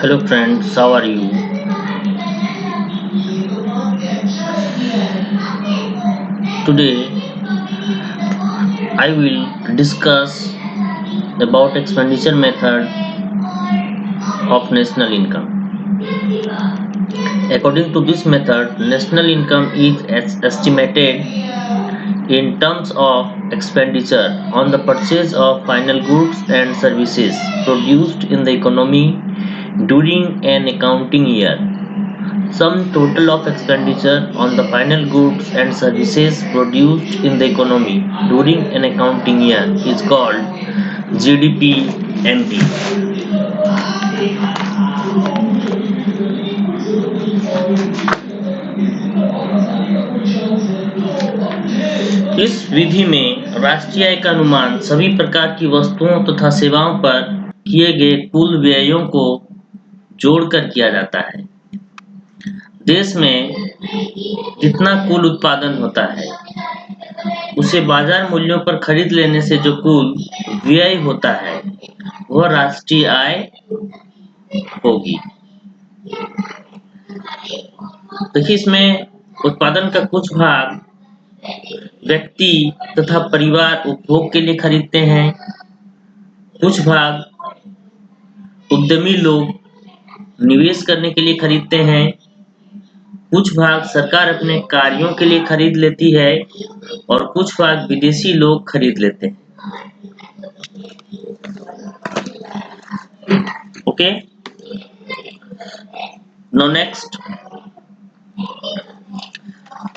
Hello friends, how are you? Today I will discuss about expenditure method of national income. According to this method, national income is estimated in terms of expenditure on the purchase of final goods and services produced in the economy during an accounting year. Sum total of expenditure on the final goods and services produced in the economy during an accounting year is called GDP-MD. इस विधि में राष्ट्रीय आय का अनुमान सभी प्रकार की वस्तुओं तथा सेवाओं पर किए गए कुल व्ययों को जोड़कर किया जाता है। देश में जितना कुल उत्पादन होता है उसे बाजार मूल्यों पर खरीद लेने से जो कुल व्यय होता है वह राष्ट्रीय आय होगी। देखिए, इसमें उत्पादन का कुछ भाग व्यक्ति तथा परिवार उपभोग के लिए खरीदते हैं, कुछ भाग उद्यमी लोग निवेश करने के लिए खरीदते हैं, कुछ भाग सरकार अपने कार्यों के लिए खरीद लेती है और कुछ भाग विदेशी लोग खरीद लेते हैं। Okay,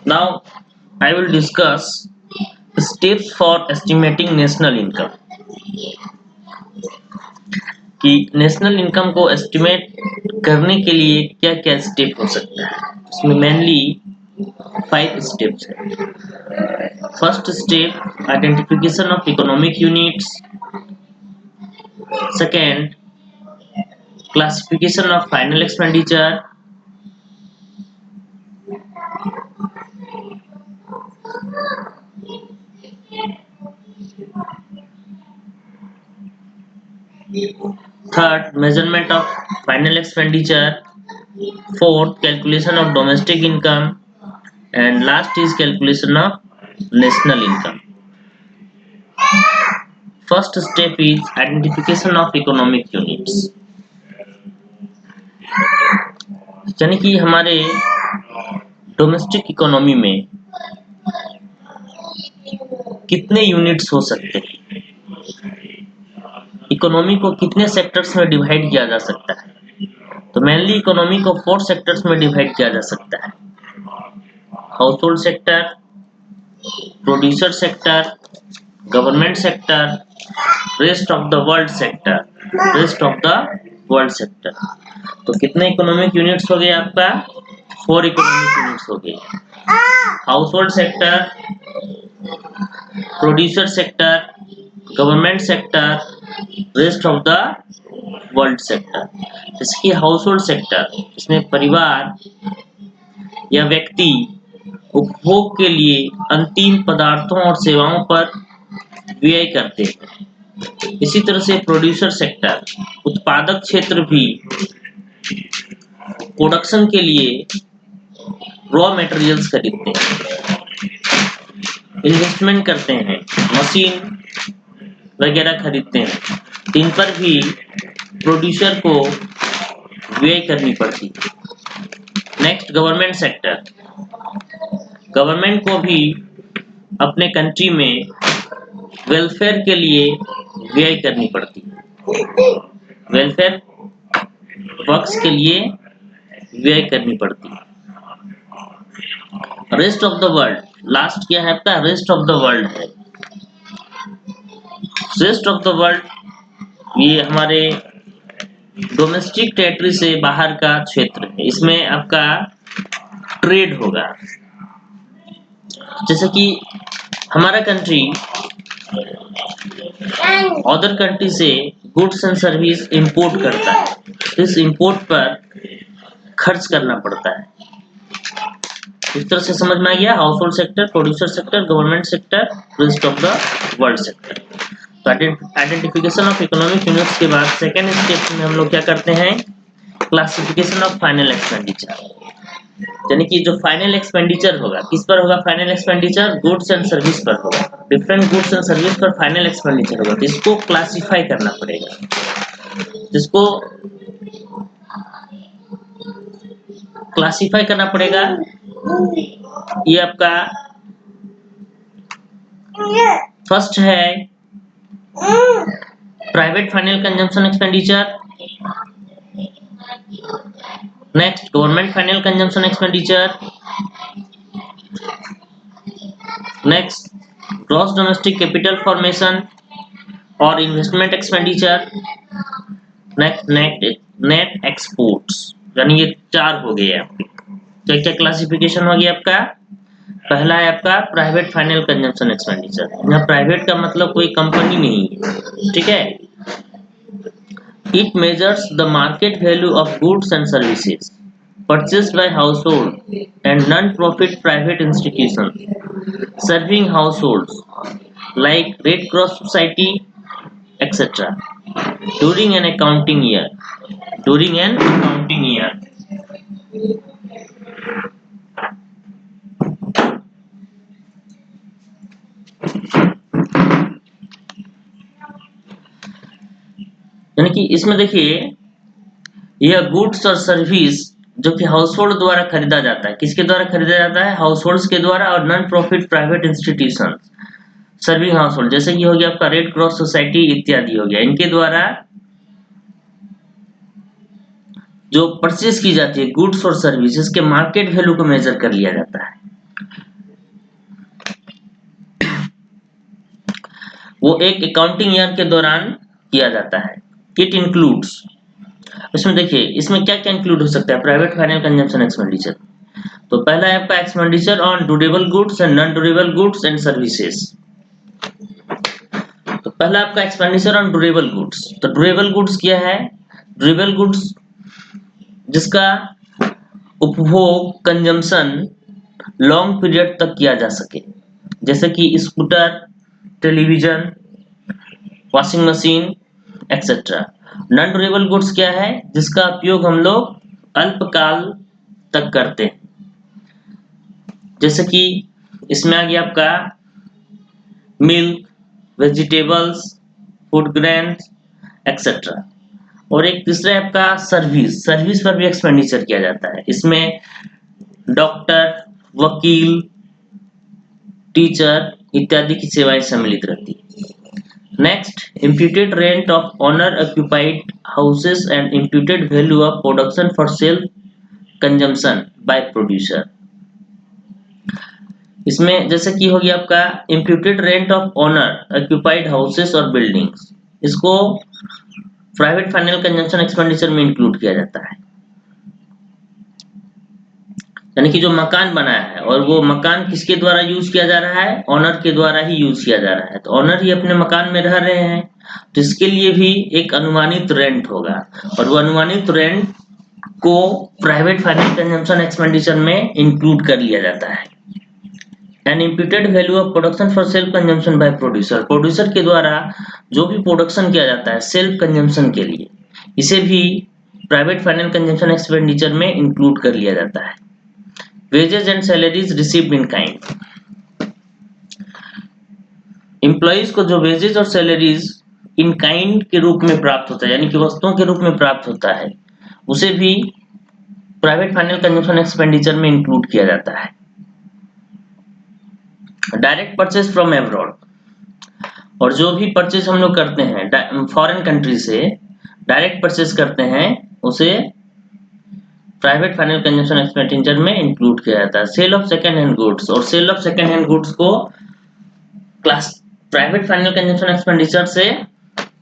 now I will discuss steps for estimating national income. कि नेशनल इनकम को एस्टिमेट करने के लिए क्या क्या स्टेप हो सकता है। इसमें मेनली 5 स्टेप्स है। First step, identification of economic units. Second, classification of final expenditure. Third, measurement of final expenditure. Fourth, calculation of domestic income. And last is calculation of national income. First step is identification of economic units. यानी कि हमारे domestic economy में कितने units हो सकते हैं, economy को कितने सेक्टर्स में डिवाइड किया जा सकता है। तो मेनली इकोनॉमी को 4 सेक्टर्स में डिवाइड किया जा सकता है। House hold sector, producer sector, government sector, rest of the world sector, rest of the world sector. तो कितने इकोनॉमिक यूनिट्स हो गए आपका? 4 इकोनॉमिक यूनिट्स हो गए। House hold sector, producer sector, government sector, rest of the world sector. जैसे कि house hold sector, इसमें परिवार या व्यक्ति उपभोग के लिए अंतिम पदार्थों और सेवाओं पर व्यय करते हैं। इसी तरह से प्रोड्यूसर सेक्टर, उत्पादक क्षेत्र भी प्रोडक्शन के लिए रॉ मटेरियल्स खरीदते हैं, इन्वेस्टमेंट करते हैं, मशीन वगैरह खरीदते हैं। इन पर भी प्रोड्यूसर को व्यय करनी पड़ती है। नेक्स्ट, गवर्नमेंट सेक्टर, गवर्नमेंट को भी अपने कंट्री में वेलफेयर के लिए व्यय करनी पड़ती है, वेलफेयर वर्क्स के लिए व्यय करनी पड़ती है। Rest of the world, last क्या है आपका? रेस्ट ऑफ द वर्ल्ड है। रेस्ट ऑफ द वर्ल्ड ये हमारे डोमेस्टिक टेरिटरी से बाहर का क्षेत्र है। इसमें आपका ट्रेड होगा। जैसे कि हमारा कंट्री अदर कंट्री से गुड्स एंड सर्विस इंपोर्ट करता है, इस इंपोर्ट पर खर्च करना पड़ता है। इस तरह से समझ में आ गया? House hold sector, producer sector, government sector, rest of the world sector. तो आइडेंटिफिकेशन ऑफ इकोनॉमिक यूनिट्स के बाद सेकेंड स्टेप में हम लोग क्या करते हैं? क्लासिफिकेशन ऑफ फाइनल एक्सपेंडिचर, यानी कि जो फाइनल एक्सपेंडिचर होगा किस पर होगा? Final expenditure goods and service पर होगा। डिफरेंट गुड्स एंड सर्विस पर फाइनल एक्सपेंडिचर होगा, तो इसको क्लासिफाई करना पड़ेगा। जिसको क्लासिफाई करना पड़ेगा, ये आपका फर्स्ट है private final consumption expenditure, next government final consumption expenditure, next gross domestic capital formation और investment expenditure, next net exports. यानी ये 4 हो गए आपके। क्या क्या क्लासिफिकेशन हो गया आपका? पहला है आपका प्राइवेट फाइनल कंजम्पशन एक्सपेंडिचर। यहाँ प्राइवेट का मतलब कोई कंपनी नहीं है, ठीक है। It measures the market value of goods and services purchased by household and non-profit private institutions serving households like Red Cross Society, etc. during an accounting year. During an accounting year. यानी कि इसमें देखिए, यह goods और service जो कि house hold द्वारा खरीदा जाता है। किसके द्वारा खरीदा जाता है? हाउस होल्ड के द्वारा और non profit private institution serving house hold, जैसे कि हो गया आपका रेड क्रॉस सोसाइटी इत्यादि हो गया। इनके द्वारा जो परचेज की जाती है गुड्स और सर्विसेज के मार्केट वैल्यू को मेजर कर लिया जाता है। वो एक अकाउंटिंग ईयर के दौरान किया जाता है। इट इंक्लूड्स, इसमें देखिए इसमें क्या क्या इंक्लूड हो सकता है प्राइवेट फाइनल कंजम्पशन एक्सपेंडिचर। तो पहला है आपका expenditure on durable goods and non durable goods and services. तो पहला आपका एक्सपेंडिचर ऑन ड्यूरेबल गुड्स। तो ड्यूरेबल गुड्स क्या है? ड्यूरेबल गुड्स जिसका उपभोग कंजम्पशन लॉन्ग पीरियड तक किया जा सके, जैसे कि scooter, television, washing machine etcetera. Non durable goods क्या है? जिसका उपयोग हम लोग अल्पकाल तक करते हैं, जैसे कि इसमें आ गया आपका milk, vegetables, food grains etcetera. और एक तीसरा है आपका सर्विस। सर्विस पर भी एक्सपेंडिचर किया जाता है। इसमें डॉक्टर, वकील, टीचर इत्यादि की सेवाएं सम्मिलित रहती है। Next, imputed rent of owner occupied houses and imputed value of production for self consumption by producer। इसमें जैसे कि हो गया आपका imputed rent of owner occupied houses और buildings, इसको प्राइवेट फाइनल कंजम्पशन एक्सपेंडिचर में इंक्लूड किया जाता है। यानी कि जो मकान बना है और वो मकान किसके द्वारा यूज किया जा रहा है? ऑनर के द्वारा ही यूज किया जा रहा है। तो ऑनर ही अपने मकान में रह रहे हैं, तो इसके लिए भी एक अनुमानित रेंट होगा और वो अनुमानित रेंट को प्राइवेट फाइनल कंजम्पशन एक्सपेंडिचर में इंक्लूड कर लिया जाता है। An imputed value of production for self consumption by producer. Producer के द्वारा जो भी प्रोडक्शन किया जाता है सेल्फ कंजम्पशन के लिए, इसे भी प्राइवेट फाइनल कंजम्पशन एक्सपेंडिचर में इंक्लूड कर लिया जाता है। Wages and salaries received in kind. Employees को जो वेजेस और सैलरीज इन काइंड के रूप में प्राप्त होता है, यानी कि वस्तुओं के रूप में प्राप्त होता है, उसे भी प्राइवेट फाइनल कंजम्पशन एक्सपेंडिचर में इंक्लूड किया जाता है। डायरेक्ट परचेज फ्रॉम एब्रॉड, और जो भी परचेज हम लोग करते हैं फॉरेन कंट्री से डायरेक्ट परचेज करते हैं, उसे प्राइवेट फाइनल कंजम्पशन एक्सपेंडिचर में इंक्लूड किया जाता है। Sale of second hand goods, और sale of second hand goods को class private final consumption expenditure से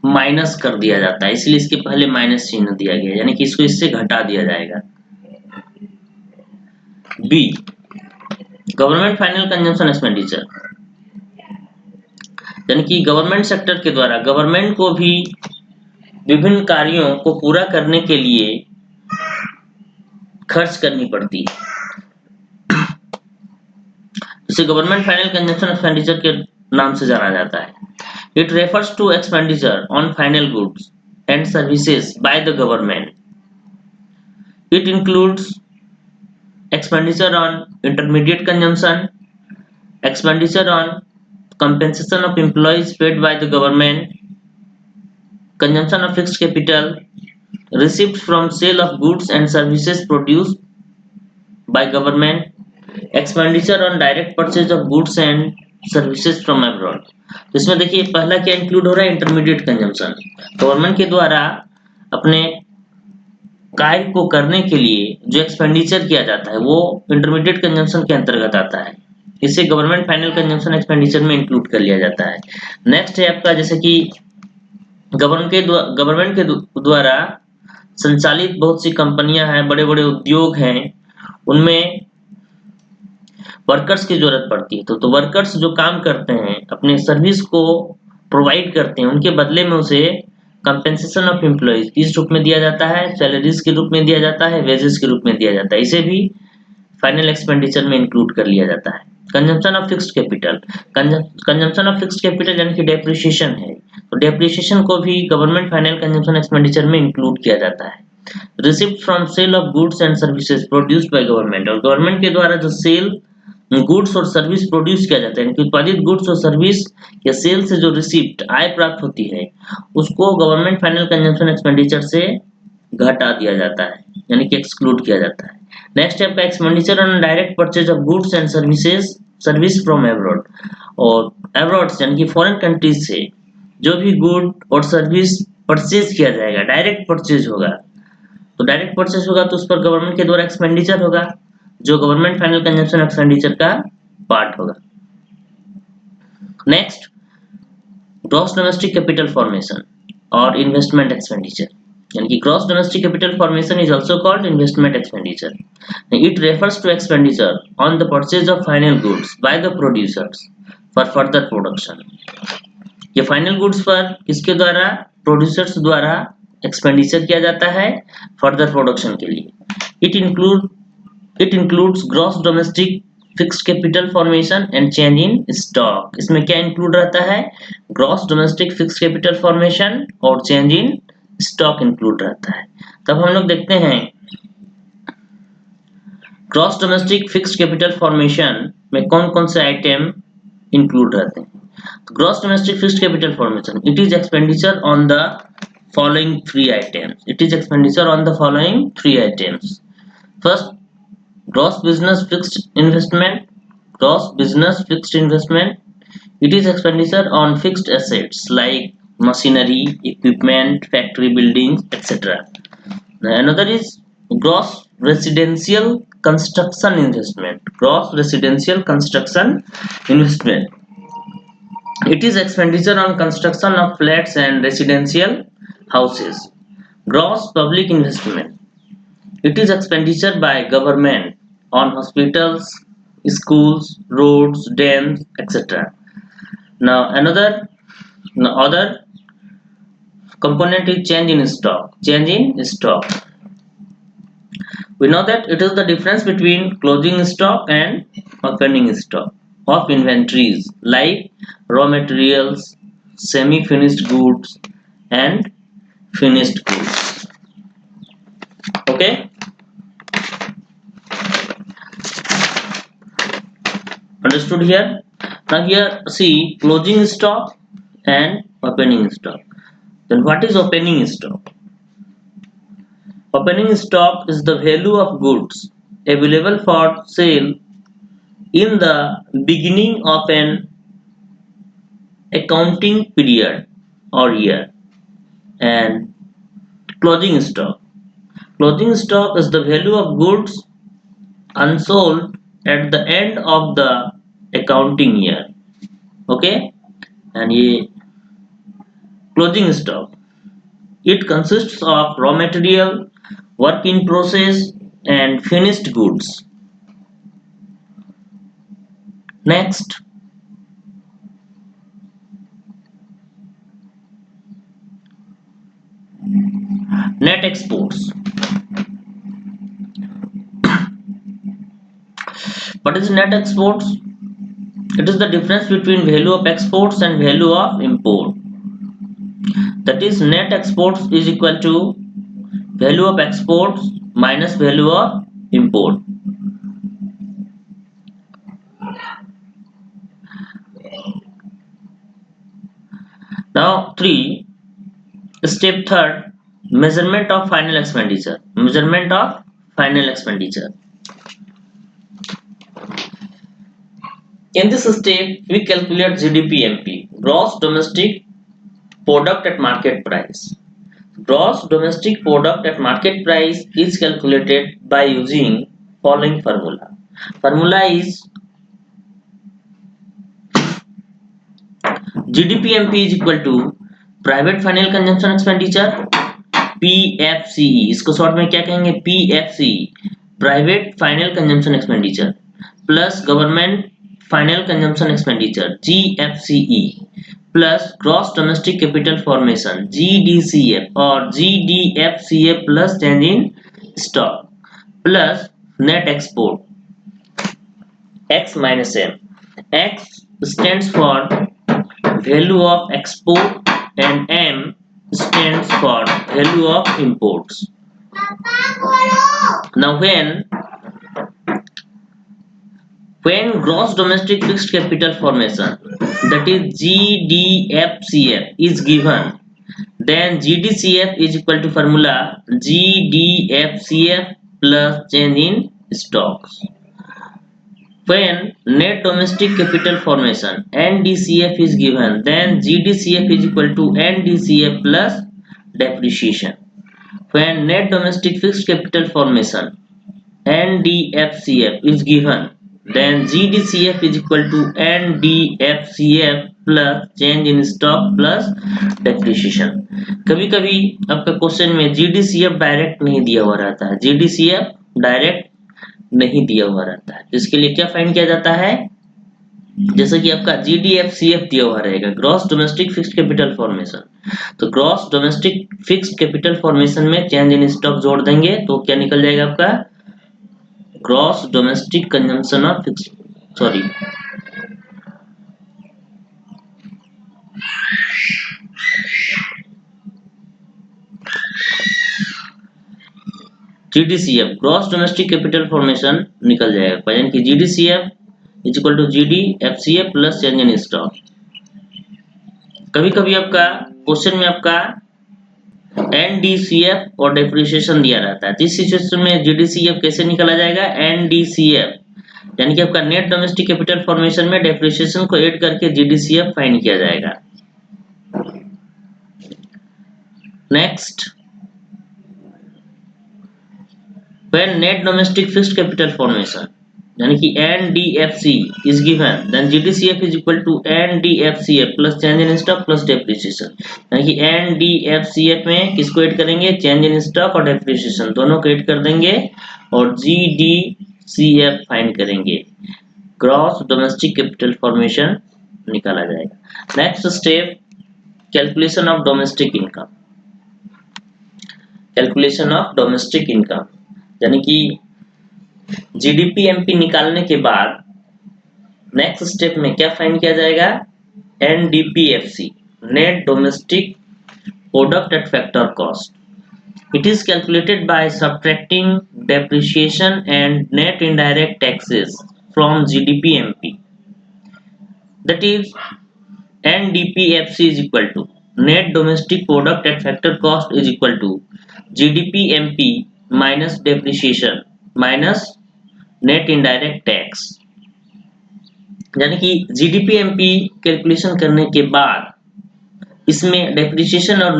माइनस कर दिया जाता है, इसलिए इसके पहले माइनस चिन्ह दिया गया, यानी कि इसको इससे घटा दिया जाएगा। B, government final consumption expenditure, यानी कि गवर्नमेंट सेक्टर के द्वारा गवर्नमेंट को भी विभिन्न कार्यों को पूरा करने के लिए खर्च करनी पड़ती है, इसे गवर्नमेंट फाइनल कंजम्पशन एक्सपेंडिचर के नाम से जाना जाता है। It refers to expenditure on final goods and services by the government It includes expenditure on intermediate consumption, expenditure on compensation of employees paid by the government, consumption of fixed capital, receipts from sale of goods and services produced by government, expenditure on direct purchase of goods and services from abroad. तो इसमें देखिए पहला क्या include हो रहा है, intermediate consumption. Government के द्वारा अपने कार्य को करने के लिए जो एक्सपेंडिचर किया जाता है वो इंटरमीडिएट कंजम्पशन के अंतर्गत आता है, इसे गवर्नमेंट फाइनल कंजम्पशन एक्सपेंडिचर में इंक्लूड कर लिया जाता है। नेक्स्ट है आपका जैसे कि गवर्नमेंट के द्वारा संचालित बहुत सी कंपनियां हैं, बड़े बड़े उद्योग हैं, उनमें वर्कर्स की जरूरत पड़ती है। तो वर्कर्स जो काम करते हैं अपने सर्विस को प्रोवाइड करते हैं, उनके बदले में उसे कंपेंसेशन ऑफ एम्प्लॉइज किस रूप में दिया जाता है, सैलरीज के रूप में दिया जाता है, वेजेस के रूप में दिया जाता है, इसे भी फाइनल एक्सपेंडिचर में इंक्लूड कर लिया जाता है। Consumption of fixed capital, consumption of fixed capital यानी कि डेप्रिसिएशन है, तो डेप्रिसिएशन को भी गवर्नमेंट फाइनल कंजम्पशन एक्सपेंडिचर में इंक्लूड किया जाता है। Receipt from sale of goods and services produced by government, और गवर्नमेंट के द्वारा जो सेल गुड्स और सर्विस प्रोड्यूस किया जाता है, यानी कि उत्पादित गुड्स और सर्विस या सेल से जो रिसिप्ट आय प्राप्त होती है उसको गवर्नमेंट फाइनल कंजम्पशन एक्सपेंडिचर से घटा दिया जाता है, यानी कि एक्सक्लूड किया जाता है। नेक्स्ट है आपका expenditure on direct purchase of goods and services service from abroad, और एब्रॉड यानी कि फॉरेन कंट्रीज से जो भी गुड और सर्विस परचेज किया जाएगा, डायरेक्ट परचेज होगा, तो डायरेक्ट परचेज होगा तो उस पर गवर्नमेंट के द्वारा एक्सपेंडिचर होगा जो गवर्नमेंट फाइनल कंजम्पशन एक्सपेंडिचर का पार्ट होगा। Next gross domestic capital formation और इन्वेस्टमेंट एक्सपेंडिचर, यानी कि gross domestic capital formation is also called investment expenditure. It refers to expenditure on the purchase of final goods by the producers for further production. ये final goods पर किसके द्वारा, producers द्वारा expenditure किया जाता है फर्दर प्रोडक्शन के लिए। It includes gross domestic fixed capital formation and change in stock। इसमें क्या इंक्लूड रहता है, gross domestic fixed capital formation और चेंज इन स्टॉक इंक्लूड रहता है। तब हम लोग देखते हैं gross domestic fixed capital formation में कौन कौन से आइटम इंक्लूड रहते हैं। Gross domestic fixed capital formation, it is expenditure on the following three items, it is expenditure on the following three items. First, gross business fixed investment, gross business fixed investment, it is expenditure on fixed assets like machinery, equipment, factory buildings, etc. Another is gross residential construction investment, gross residential construction investment, it is expenditure on construction of flats and residential houses. Gross public investment, it is expenditure by government on hospitals, schools, roads, dams, etc. Now other component is change in stock. Change in stock, we know that it is the difference between closing stock and opening stock of inventories like raw materials, semi finished goods and finished goods. Okay, understood here? Now here see closing stock and opening stock. Then what is opening stock? Opening stock is the value of goods available for sale in the beginning of an accounting period or year. And closing stock, closing stock is the value of goods unsold at the end of the accounting year. Okay, and ये closing stock, it consists of raw material, work in process and finished goods. Next, net exports. What is net exports? It is the difference between value of exports and value of import. That is net exports is equal to value of exports minus value of import. Now 3, step third, measurement of final expenditure. Measurement of final expenditure. In this step, we calculate GDP-MP, gross domestic product at market price. Gross domestic product at market price is calculated by using following formula. Formula is GDP-MP is equal to private final consumption expenditure PFCE, इसको short में क्या कहेंगे PFCE, private final consumption expenditure, plus government final consumption expenditure GFCE, plus gross domestic capital formation GDCF और GDFCF plus change in stock, plus net export X minus M. X stands for value of export and M stands for value of imports. Now when gross domestic fixed capital formation, that is GDFCF, is given, then GDCF is equal to formula GDFCF plus change in stocks. When net domestic capital formation NDCF is given, then GDCF is equal to NDCF plus depreciation. When net domestic fixed capital formation NDFCF is given, then GDCF is equal to NDFCF plus change in stock plus depreciation. कभी कभी आपका question में GDCF direct नहीं दिया हुआ रहता है, GDCF direct नहीं दिया हुआ रहता है, इसके लिए क्या फाइंड किया जाता है, जैसे कि आपका GDFCF दिया हुआ रहेगा, gross domestic fixed capital formation, तो gross domestic fixed capital formation में चेंज इन स्टॉक जोड़ देंगे तो क्या निकल जाएगा आपका gross domestic consumption of fixed GDCF gross domestic capital formation निकल जाएगा, यानी कि GDCF is equal to GDFCF plus change in stock. कभी कभी आपका क्वेश्चन में आपका NDCF और डेप्रिसिएशन दिया रहता है, इस सिचुएशन में GDCF कैसे निकाला जाएगा, NDCF यानी कि आपका नेट डोमेस्टिक कैपिटल फॉर्मेशन में डेप्रिसिएशन को ऐड करके GDCF फाइंड किया जाएगा। Next, when net domestic fixed capital formation यानी कि NDFC is given, then GDCF is equal to NDFCF plus change in stock plus depreciation, यानी कि NDFCF में किसको ऐड करेंगे, चेंज इन स्टॉक और डेप्रिसिएशन दोनों को ऐड कर देंगे और GDCF फाइंड करेंगे, ग्रॉस डोमेस्टिक कैपिटल फॉर्मेशन निकाला जाएगा। Next step, calculation of domestic income. Calculation of domestic income यानी कि GDP-MP निकालने के बाद नेक्स्ट स्टेप में क्या फाइंड किया जाएगा, NDPFC, net domestic product at factor cost. It is calculated by subtracting depreciation and net indirect taxes from GDP-MP, that is NDPFC is equal to net domestic product at factor cost is equal to GDP-MP minus depreciation minus net indirect tax, यानी कि GDP-MP calculation करने के बाद इसमें depreciation और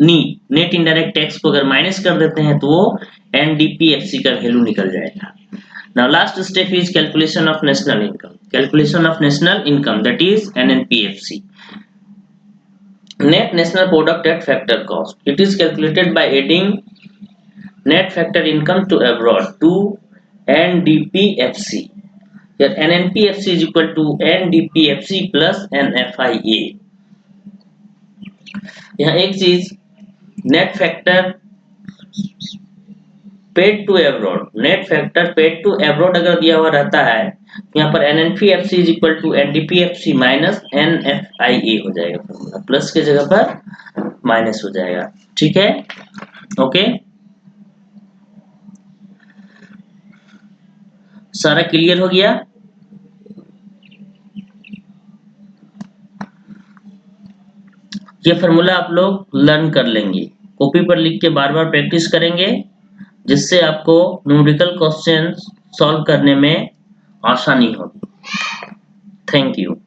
net indirect tax को अगर minus कर देते हैं तो वो NDPFC का वैल्यू निकल जाएगा। Now last step is calculation of national income. Calculation of national income, that is NNPFC. Net national product at factor cost. It is calculated by adding net factor income to abroad to NDPFC. Here NNPFC is equal to NDPFC plus NFIA. यहाँ एक चीज, net factor paid to abroad, net factor paid to abroad अगर दिया हुआ रहता है यहाँ पर NNPFC is equal to NDPFC minus NFIA हो जाएगा, फॉर्मूला प्लस के जगह पर माइनस हो जाएगा, ठीक है, ओके। सारा क्लियर हो गया? ये फॉर्मूला आप लोग लर्न कर लेंगे, कॉपी पर लिख के बार बार प्रैक्टिस करेंगे, जिससे आपको न्यूमेरिकल क्वेश्चंस सॉल्व करने में आसानी होगी। Thank you.